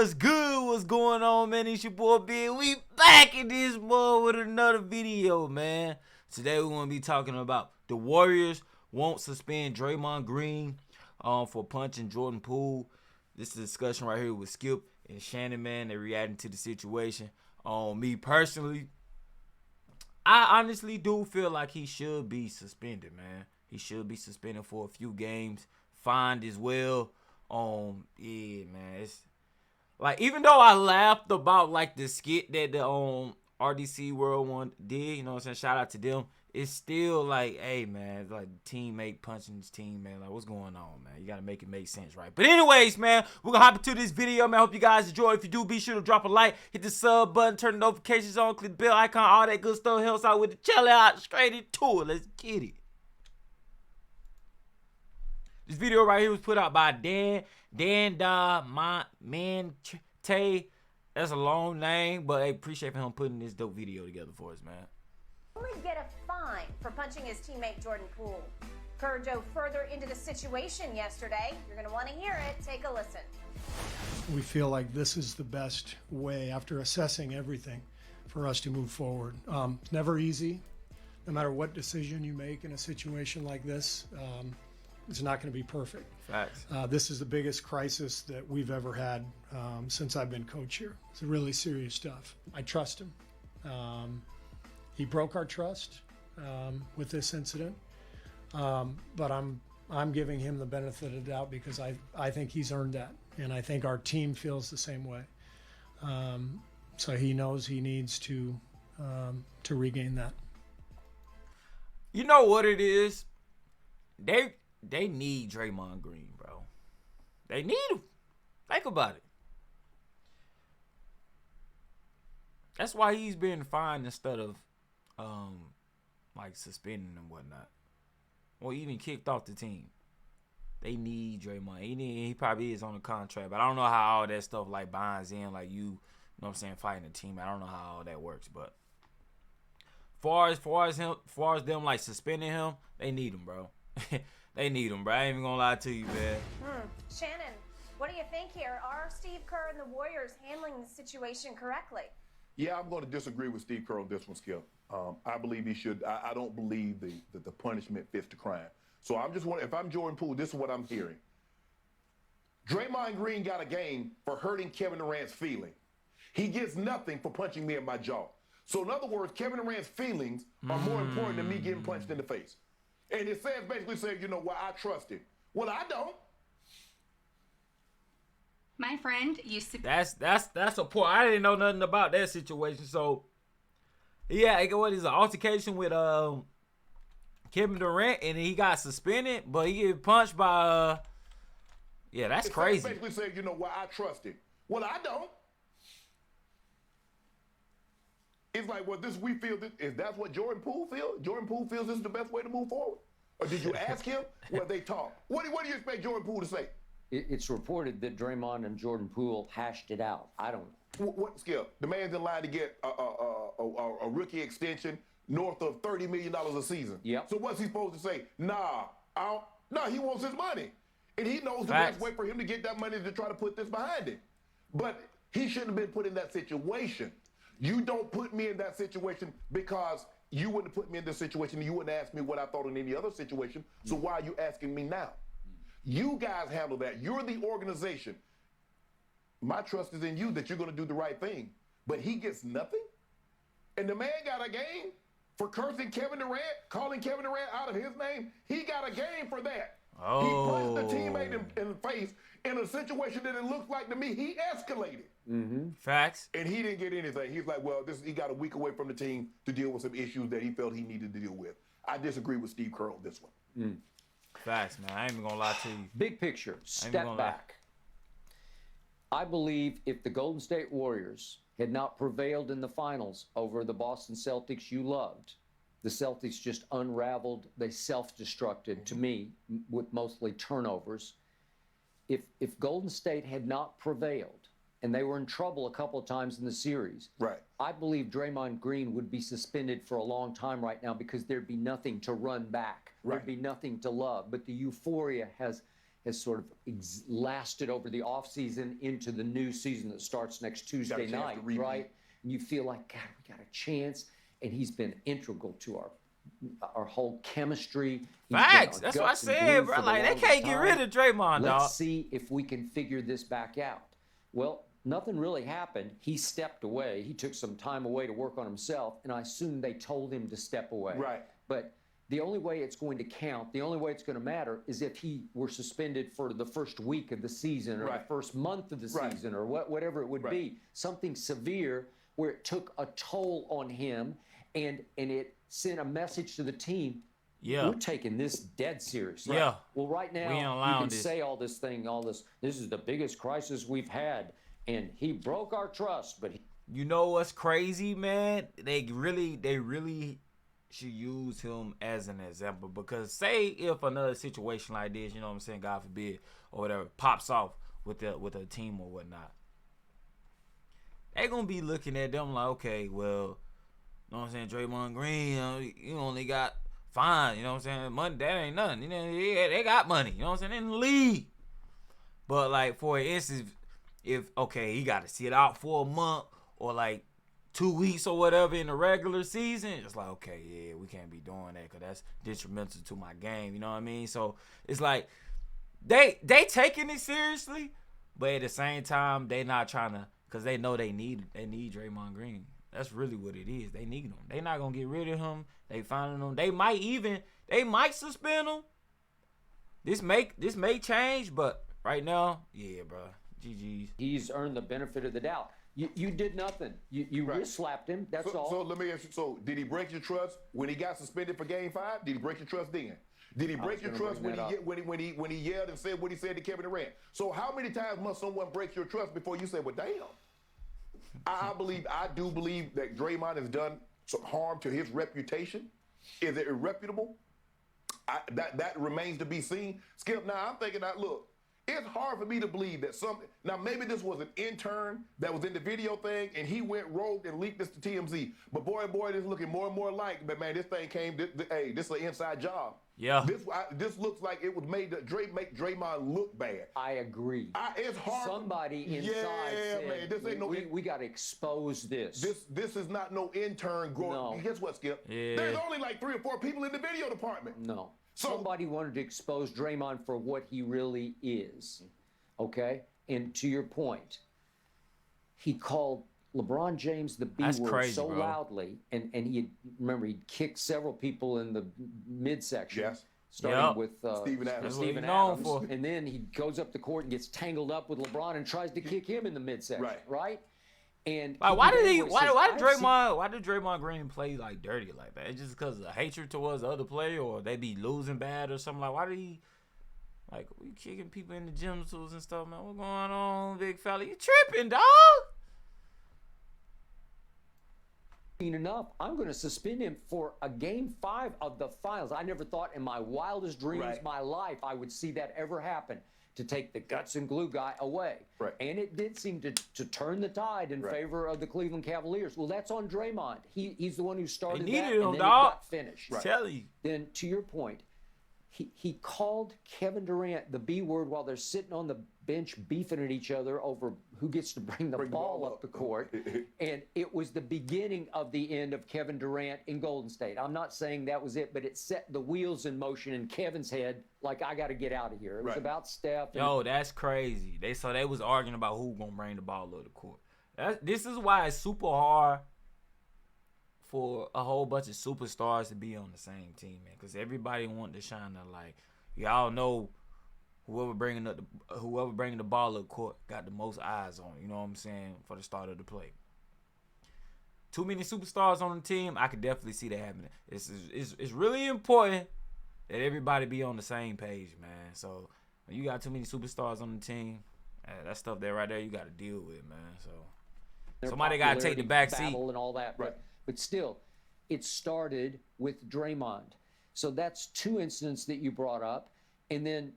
What's good? What's going on, man? It's your boy Big. We back in this boy with another video, man. Today we're gonna be talking about the Warriors won't suspend Draymond Green for punching Jordan Poole. This is a discussion right here with Skip and Shannon, man. They're reacting to the situation. Me personally, I honestly do feel like he should be suspended, man. He should be suspended for a few games, fined as well. Yeah, man. It's like, even though I laughed about like the skit that the RDC World one did, you know what I'm saying? Shout out to them. It's still like, hey man, it's like teammate punching his team, man. Like, what's going on, man? You gotta make it make sense, right? But anyways, man, we're gonna hop into this video, man. Hope you guys enjoy. If you do, be sure to drop a like, hit the sub button, turn the notifications on, click the bell icon, all that good stuff helps out with the chill out. Straight into it. Let's get it. This video right here was put out by Dan Mante. That's a long name, but I appreciate him putting this dope video together for us, man. Only get a fine for punching his teammate Jordan Poole. Kerr dove further into the situation yesterday. You're going to want to hear it. Take a listen. We feel like this is the best way, after assessing everything, for us to move forward. It's never easy. No matter what decision you make in a situation like this, it's not going to be perfect. Facts. This is the biggest crisis that we've ever had since I've been coach here. It's really serious stuff. I trust him. He broke our trust with this incident, but I'm giving him the benefit of the doubt because I think he's earned that, and I think our team feels the same way. So he knows he needs to regain that. You know what it is? They need Draymond Green, bro. They need him. Think about it. That's why he's been fined instead of like suspending and whatnot, or even kicked off the team. They need Draymond. He probably is on a contract, but I don't know how all that stuff like binds in, like you know what I'm saying, fighting a team. I don't know how all that works, but far as them like suspending him, they need him, bro. They need him, bro. I ain't even gonna lie to you, man. Shannon, what do you think here? Are Steve Kerr and the Warriors handling the situation correctly? Yeah, I'm going to disagree with Steve Kerr on this one, Skip. I believe he should. I don't believe that the punishment fits the crime. So I'm just wondering, if I'm Jordan Poole, this is what I'm hearing. Draymond Green got a game for hurting Kevin Durant's feeling. He gets nothing for punching me in my jaw. So in other words, Kevin Durant's feelings are more important than me getting punched in the face. And it says, basically says, you know, well, I trust him. Well, I don't. My friend used to. That's a point. I didn't know nothing about that situation. So yeah, what is an altercation with Kevin Durant, and he got suspended, but he get punched by yeah, that's crazy. Basically said, you know, well, I trust him. Well, I don't. It's like, well, we feel that, is that what Jordan Poole feels? Jordan Poole feels this is the best way to move forward? Or did you ask him? Well, they talk. What do you expect Jordan Poole to say? It's reported that Draymond and Jordan Poole hashed it out. I don't know. What Skip? The man's in line to get a rookie extension north of $30 million a season. Yep. So what's he supposed to say? Nah, he wants his money. And he knows the Facts. best way for him to get that money is to try to put this behind him. But he shouldn't have been put in that situation. You don't put me in that situation because you wouldn't have put me in this situation and you wouldn't ask me what I thought in any other situation. So why are you asking me now? You guys handle that. You're the organization. My trust is in you that you're going to do the right thing. But he gets nothing? And the man got a game for cursing Kevin Durant, calling Kevin Durant out of his name. He got a game for that. Oh. He punched the teammate in the face in a situation that it looks like to me he escalated. Facts. And he didn't get anything. He's like, well, he got a week away from the team to deal with some issues that he felt he needed to deal with. I disagree with Steve Kerr on this one. Facts, man. I ain't even gonna lie to you. Big picture, step back. I believe if the Golden State Warriors had not prevailed in the finals over the Boston Celtics you loved, the Celtics just unraveled. They self-destructed, to me, with mostly turnovers. If Golden State had not prevailed, and they were in trouble a couple of times in the series, right, I believe Draymond Green would be suspended for a long time right now because there'd be nothing to run back. Right. There'd be nothing to love. But the euphoria has has sort of lasted over the offseason into the new season that starts next Tuesday night, right? And you feel like, God, we got a chance. And he's been integral to our whole chemistry. Facts. That's what I said, bro. Like, they can't get rid of Draymond, dog. Let's see if we can figure this back out. Well, nothing really happened. He stepped away. He took some time away to work on himself, and I assume they told him to step away. Right. But the only way it's going to count, the only way it's going to matter is if he were suspended for the first week of the season or the first month of the season or whatever it would be. Something severe where it took a toll on him and it sent a message to the team. Yeah. We're taking this dead seriously. Yeah. Well, right now, you can say all this, this is the biggest crisis we've had, and he broke our trust, but you know what's crazy, man? They really should use him as an example, because say if another situation like this, you know what I'm saying, God forbid, or whatever, pops off with a team or whatnot, they gonna be looking at them like, okay, well, you know what I'm saying, Draymond Green, you only got fine, you know what I'm saying, money, that ain't nothing, you know, they got money, you know what I'm saying, in the league. But like, for instance, if okay, he got to sit out for a month or like 2 weeks or whatever in the regular season, it's like, okay, yeah, we can't be doing that because that's detrimental to my game, you know what I mean? So it's like they taking it seriously, but at the same time, they not trying to, because they know they need Draymond Green. That's really what it is. They need him. They not gonna get rid of him. They finding him. They might suspend him. This may change, but right now, yeah, bro. GG's. He's earned the benefit of the doubt. You did nothing. You wrist slapped him. That's all. So let me ask you. So did he break your trust when he got suspended for Game 5? Did he break your trust then? Did he break your trust when he yelled and said what he said to Kevin Durant? So how many times must someone break your trust before you say, well, damn? I do believe that Draymond has done some harm to his reputation. Is it irreputable? That remains to be seen. Skip, now I'm thinking that, look, it's hard for me to believe that now maybe this was an intern that was in the video thing and he went rogue and leaked this to TMZ. But boy, this is looking more and more like, but man, this thing came, hey, this is an inside job. Yeah. This looks like it was made to make Draymond look bad. I agree. It's hard. Somebody inside said, man, this ain't we got to expose this. This is not no intern growing. No. Guess what, Skip? Yeah. There's only like 3 or 4 people in the video department. No. Somebody wanted to expose Draymond for what he really is. Okay? And to your point, he called LeBron James the B word crazy, so bro. loudly, and he kicked several people in the midsection. Yes. Starting with Stephen Adams. Stephen Adams. And then he goes up the court and gets tangled up with LeBron and tries to kick him in the midsection. Right? And like, why did Draymond Green play like dirty like that? It's just because of hatred towards the other player, or they be losing bad or something? Like, why did he, like, we kicking people in the gym tools and stuff, man? What's going on, big fella? You tripping, dog? Enough, I'm going to suspend him for a Game 5 of the finals. I never thought in my wildest dreams, my life, I would see that ever happen, to take the guts and glue guy away. Right. And it did seem to turn the tide in favor of the Cleveland Cavaliers. Well, that's on Draymond. He's the one who started They needed that, him, and then dog. it got finished. Tell you. Then, to your point, he called Kevin Durant the B word while they're sitting on the bench beefing at each other over who gets to bring the ball up the court. And it was the beginning of the end of Kevin Durant in Golden State. I'm not saying that was it, but it set the wheels in motion in Kevin's head, like, I got to get out of here. It was about Steph. Yo, that's crazy. They was arguing about who gonna bring the ball up the court. This is why it's super hard for a whole bunch of superstars to be on the same team, man, because everybody want to shine the light. Y'all know whoever bringing the ball up court got the most eyes on it, you know what I'm saying, for the start of the play. Too many superstars on the team, I could definitely see that happening. It's really important that everybody be on the same page, man. So when you got too many superstars on the team, that stuff there right there you got to deal with, man. So somebody got to take the back seat and all that. But still, it started with Draymond. So that's 2 incidents that you brought up. And then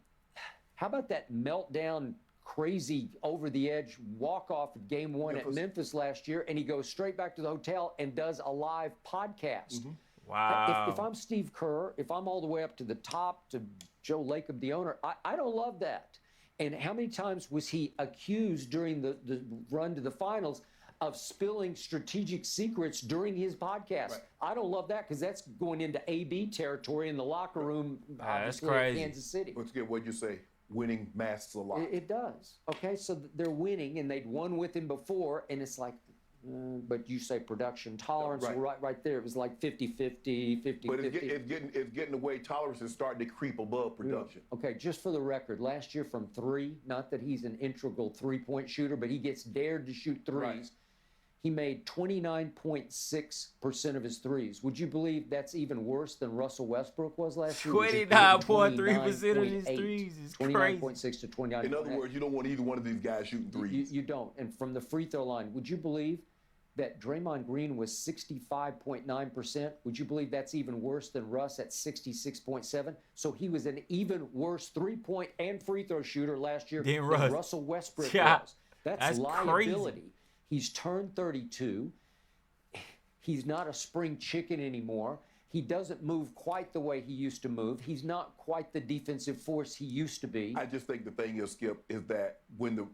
how about that meltdown, crazy, over-the-edge walk-off at Game 1 at Memphis last year, and he goes straight back to the hotel and does a live podcast. Wow. If I'm Steve Kerr, if I'm all the way up to the top, to Joe Lacob, the owner, I don't love that. And how many times was he accused during the run to the finals of spilling strategic secrets during his podcast? Right. I don't love that because that's going into AB territory in the locker room, That's obviously, crazy. in Kansas City. Once again, what'd you say? Winning masks a lot. It does. Okay, so they're winning, and they'd won with him before, and it's like, but you say production tolerance, right there. It was like 50-50, 50-50. But it's getting away. Tolerance is starting to creep above production. Okay, just for the record, last year from three, not that he's an integral three-point shooter, but he gets dared to shoot threes. Right. He made 29.6% of his threes. Would you believe that's even worse than Russell Westbrook was last year? 29.3% of his threes is crazy. 29.6 to 29. In other words, you don't want either one of these guys shooting threes. You don't. And from the free throw line, would you believe that Draymond Green was 65.9%? Would you believe that's even worse than Russ at 66.7%? So he was an even worse three-point and free throw shooter last year than Russell Westbrook was. That's liability. Crazy. He's turned 32. He's not a spring chicken anymore. He doesn't move quite the way he used to move. He's not quite the defensive force he used to be. I just think the thing is, Skip, is that when the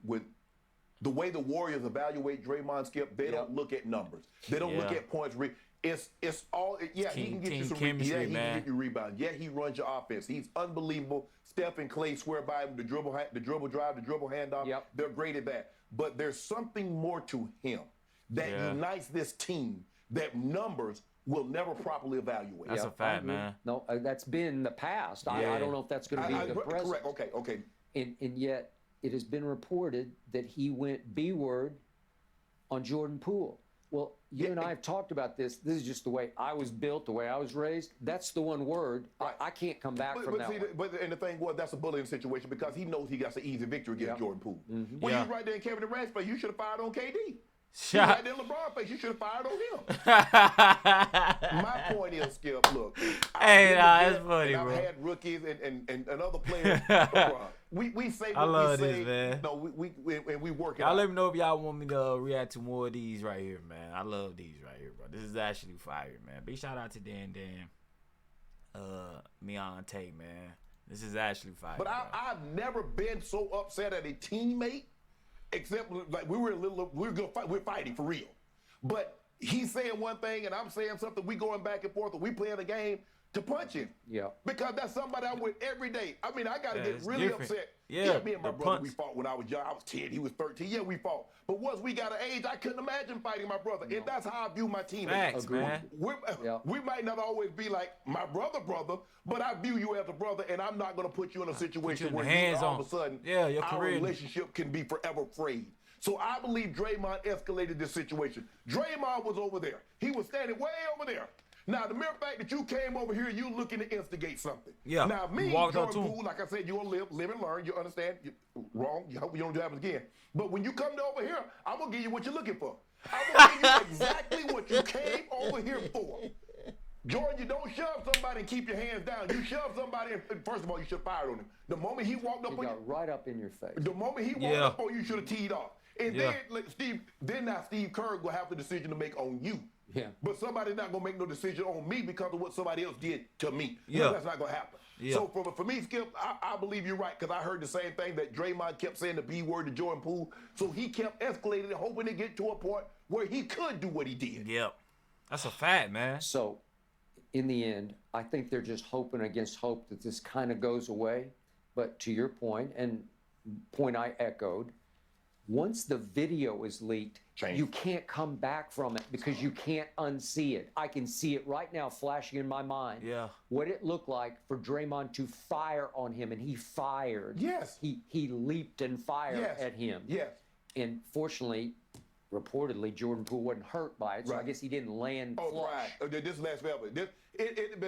way the Warriors evaluate Draymond, Skip, they don't look at numbers. They don't look at points. It's all, he can get you some chemistry, he man. can get you rebounds. Yeah, he runs your offense. He's unbelievable. Steph and Clay swear by him. The dribble drive, the dribble handoff. Yep. They're great at that. But there's something more to him that unites this team that numbers will never properly evaluate. That's a fact, man. No, that's been the past. I don't know if that's going to be the present. Correct. Okay. And yet it has been reported that he went B-word on Jordan Poole. Well, you and I have talked about this. This is just the way I was built, the way I was raised. That's the one word. Right. I can't come back from that one. And the thing was, that's a bullying situation because he knows he got an easy victory against Jordan Poole. Mm-hmm. When you was right there in Kevin Durant's face, you should have fired on KD. Shot. Right there in LeBron's face, you should have fired on him. My point is, Skip, look. That's funny, bro. I've had rookies and other players. we say what I love we say. this, man. No, we work it Y'all out. let me know if y'all want me to react to more of these right here, man. I love these right here, bro. This is actually fire, man. Big shout out to Dan, Meonte, man. This is actually fire. But I've never been so upset at a teammate, except like we're gonna fight. We're fighting for real. But he's saying one thing and I'm saying something. We going back and forth. Or we playing a game to punch him. Yeah. Because that's somebody I'm with every day. I mean, I got to get really upset. Yeah, me and my brother, we fought when I was young. I was 10, he was 13. Yeah, we fought. But once we got an age, I couldn't imagine fighting my brother. And that's how I view my teammates. Facts, man. We might not always be like my brother, but I view you as a brother, and I'm not going to put you in a situation where all of a sudden our relationship can be forever frayed. So I believe Draymond escalated this situation. Draymond was over there. He was standing way over there. Now, the mere fact that you came over here, you looking to instigate something. Yeah. Now, me, Jordan Poole, like I said, you're going to live and learn. You understand? Wrong. You hope you don't do that again. But when you come over here, I'm going to give you what you're looking for. I'm going to give you exactly what you came over here for. Jordan, you don't shove somebody and keep your hands down. You shove somebody, and first of all, you should have fired on him. The moment he walked up on you. Right up in your face. The moment he walked up on you, should have teed off. And then Steve Kerr will have the decision to make on you. Yeah. But somebody's not going to make no decision on me because of what somebody else did to me. Yeah. No, that's not going to happen. Yeah. So for me, Skip, I believe you're right because I heard the same thing that Draymond kept saying the B word to Jordan Poole. So he kept escalating, hoping to get to a point where he could do what he did. Yep. That's a fact, man. So, in the end, I think they're just hoping against hope that this kind of goes away. But to your point, and point I echoed, once the video is leaked, you can't come back from it because you can't unsee it. I can see it right now flashing in my mind. Yeah. What it looked like for Draymond to fire on him, and he fired. Yes. He leaped and fired at him. Yes. And fortunately, reportedly, Jordan Poole wasn't hurt by it, so I guess he didn't land flush. Right. This last forever. It'd have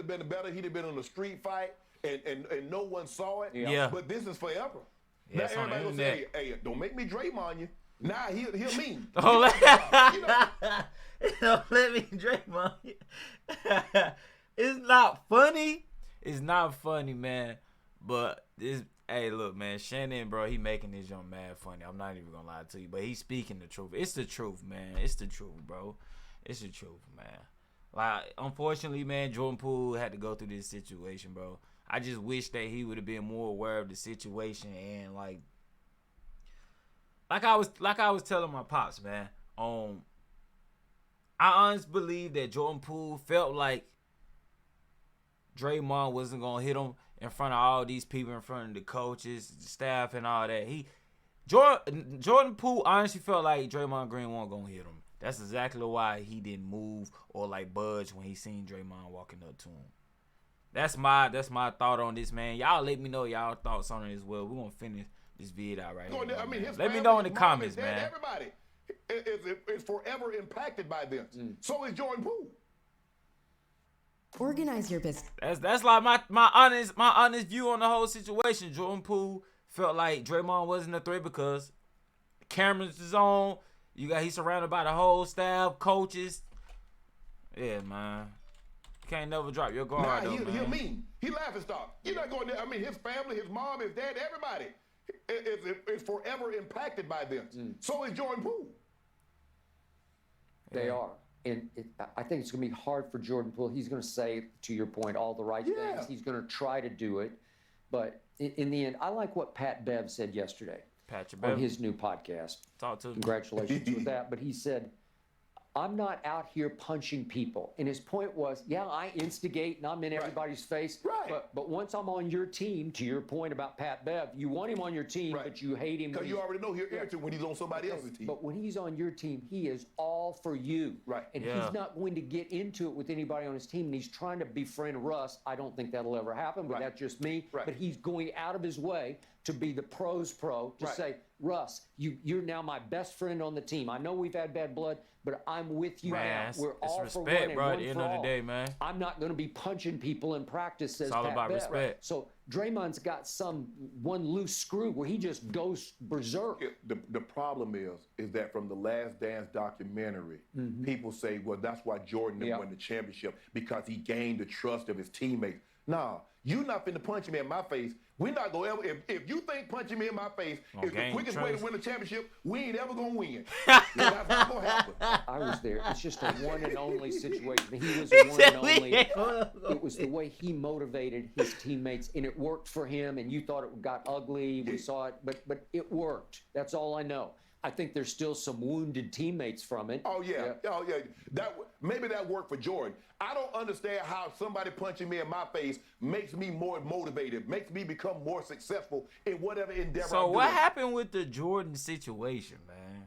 been better. He'd have been in a street fight, and no one saw it. Yeah. But this is forever. Yeah, now everybody gonna say, hey, don't make me Draymond you. Now he'll mean. Don't let me Draymond you. It's not funny. It's not funny, man. But this, hey, look, man, Shannon, bro, he making this young man funny. I'm not even gonna lie to you, but he's speaking the truth. It's the truth, man. It's the truth, bro. It's the truth, man. Like, unfortunately, man, Jordan Poole had to go through this situation, bro. I just wish that he would have been more aware of the situation and like I was telling my pops, man. I honestly believe that Jordan Poole felt like Draymond wasn't gonna hit him in front of all these people, in front of the coaches, the staff, and all that. Jordan Poole honestly felt like Draymond Green wasn't gonna hit him. That's exactly why he didn't move or like budge when he seen Draymond walking up to him. That's my thought on this, man. Y'all let me know y'all thoughts on it as well. We're gonna finish this video out right here. I mean, Let me know in the comments, dad, man. Everybody is forever impacted by this. So is Jordan Poole. Organize your business. That's like my honest view on the whole situation. Jordan Poole felt like Draymond wasn't a threat because the cameras is on. He's surrounded by the whole staff, coaches. Yeah, man. You can't never drop your guard, though, man. He'll mean. He laughing stock. You're not going there. I mean, his family, his mom, his dad, everybody is forever impacted by this. So is Jordan Poole. They are. And I think it's going to be hard for Jordan Poole. He's going to say, to your point, all the right things. He's going to try to do it. But in the end, I like what Pat Bev said yesterday on his new podcast. Talk to him. Congratulations with that. But he said, I'm not out here punching people. And his point was, yeah, I instigate and I'm in everybody's face. Right. But once I'm on your team, to your point about Pat Bev, you want him on your team, but you hate him. Because you already know he'll irritate when he's on somebody else's team. But when he's on your team, he is all for you. Right. And he's not going to get into it with anybody on his team. And he's trying to befriend Russ. I don't think that'll ever happen, but that's just me. Right. But he's going out of his way to be the pro's pro, to say, Russ, you're now my best friend on the team. I know we've had bad blood, but I'm with you now. We're all for one and bro, one at the end of the day, man. I'm not going to be punching people in practice, says It's all Pat about Bev. respect. So Draymond's got one loose screw where he just goes berserk. The problem is that from the Last Dance documentary, people say, well, that's why Jordan won the championship, because he gained the trust of his teammates. Nah, you not finna punch me in my face. We're not gonna ever. If you think punching me in my face is the quickest way to win a championship, we ain't ever gonna win. That's not gonna happen. I was there. It's just a one and only situation. He was a one and only. It was the way he motivated his teammates, and it worked for him. And you thought it got ugly. We saw it, but it worked. That's all I know. I think there's still some wounded teammates from it. Oh yeah. Maybe that worked for Jordan. I don't understand how somebody punching me in my face makes me more motivated, makes me become more successful in whatever endeavor I'm doing. So what happened with the Jordan situation, man?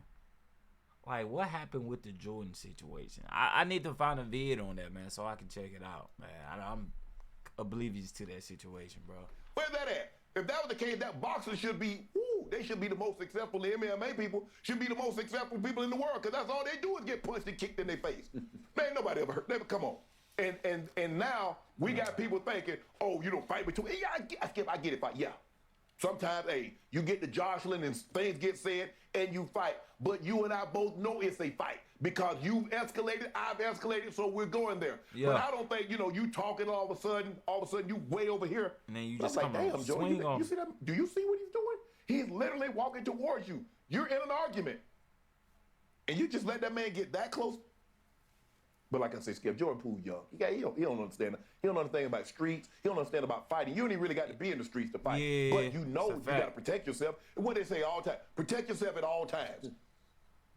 Like, what happened with the Jordan situation? I need to find a vid on that, man, so I can check it out, man. I'm oblivious to that situation, bro. Where's that at? If that was the case, that boxers should be, they should be the most successful. The MMA people should be the most successful people in the world, because that's all they do is get punched and kicked in their face. Man, nobody ever hurt. Never, come on. And now we got people thinking, oh, you don't fight between. Yeah, I get it. Fight. Yeah. Sometimes, you get to jostling and things get said and you fight. But you and I both know it's a fight because you've escalated, I've escalated, so we're going there. Yeah. But I don't think, you talking all of a sudden you way over here. And then you just come damn, Joe, you see that? Do you see what he's doing? He's literally walking towards you. You're in an argument. And you just let that man get that close. But like I said, Skip, Jordan Poole young. He don't understand. He don't understand about streets. He don't understand about fighting. You don't even really got to be in the streets to fight. Yeah, but you know you got to protect yourself. And what they say all the time, protect yourself at all times.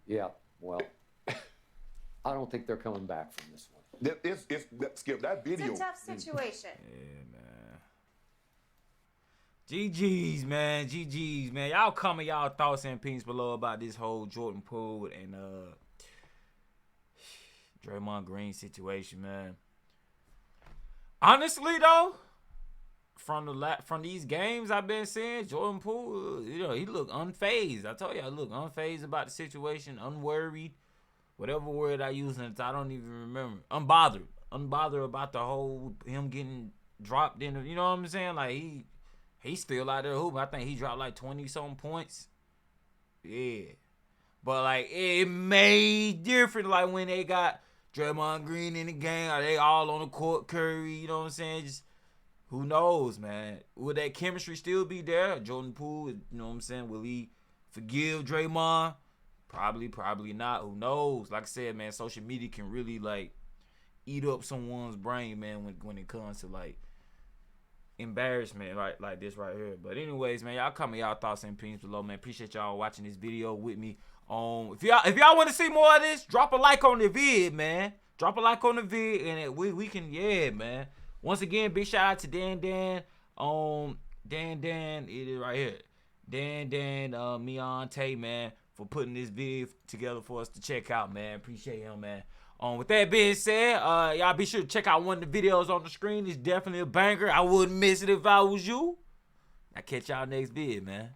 Yeah, well, I don't think they're coming back from this one. Skip, that video. It's a tough situation. Yeah, man. GG's, man. GG's, man. Y'all comment y'all thoughts and opinions below about this whole Jordan Poole and Draymond Green situation, man. Honestly, though, from these games I've been seeing, Jordan Poole, he look unfazed. I told you, I look unfazed about the situation, unworried, whatever word I use, and I don't even remember. Unbothered about the whole him getting dropped in. You know what I'm saying? Like he's still out there hooping. I think he dropped like 20-something points. Yeah, but like it made different. Like when they got Draymond Green in the game, are they all on the court? Curry, you know what I'm saying? Just who knows, man? Will that chemistry still be there? Jordan Poole, you know what I'm saying? Will he forgive Draymond? Probably not. Who knows? Like I said, man, social media can really like eat up someone's brain, man, when it comes to like embarrassment like this right here. But anyways, man, y'all comment y'all thoughts and opinions below, man. Appreciate y'all watching this video with me. If y'all want to see more of this, drop a like on the vid, man. Drop a like on the vid, and we can, yeah, man. Once again, big shout out to Dan. Dan, it is right here. Dan, Meonte, man, for putting this vid together for us to check out, man. Appreciate him, man. With that being said, y'all be sure to check out one of the videos on the screen. It's definitely a banger. I wouldn't miss it if I was you. I'll catch y'all next vid, man.